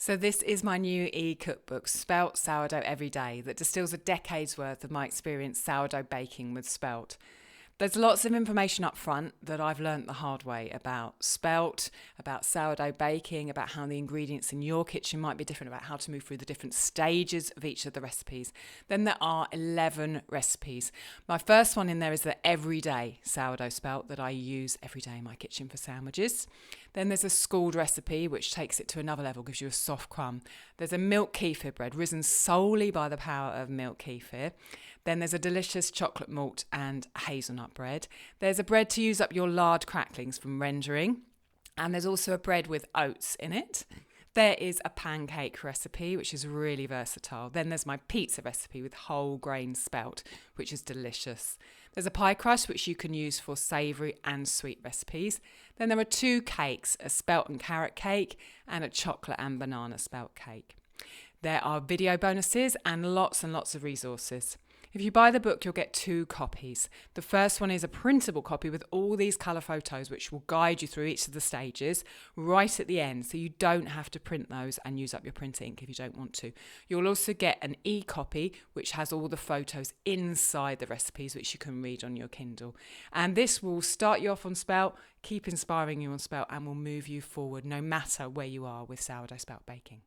So this is my new e-cookbook, Spelt Sourdough Everyday, that distills a decade's worth of my experience sourdough baking with spelt. There's lots of information up front that I've learnt the hard way about spelt, about sourdough baking, about how the ingredients in your kitchen might be different, about how to move through the different stages of each of the recipes. Then there are 11 recipes. My first one in there is the everyday sourdough spelt that I use every day in my kitchen for sandwiches. Then there's a scald recipe, which takes it to another level, gives you a soft crumb. There's a milk kefir bread, risen solely by the power of milk kefir. Then there's a delicious chocolate malt and hazelnut bread. There's a bread to use up your lard cracklings from rendering. And there's also a bread with oats in it. There is a pancake recipe, which is really versatile. Then there's my pizza recipe with whole grain spelt, which is delicious. There's a pie crust, which you can use for savoury and sweet recipes. Then there are 2 cakes, a spelt and carrot cake and a chocolate and banana spelt cake. There are video bonuses and lots of resources. If you buy the book, you'll get 2 copies. The first one is a printable copy with all these colour photos, which will guide you through each of the stages right at the end, so you don't have to print those and use up your print ink if you don't want to. You'll also get an e-copy, which has all the photos inside the recipes, which you can read on your Kindle. And this will start you off on spelt, keep inspiring you on spelt, and will move you forward no matter where you are with sourdough spelt baking.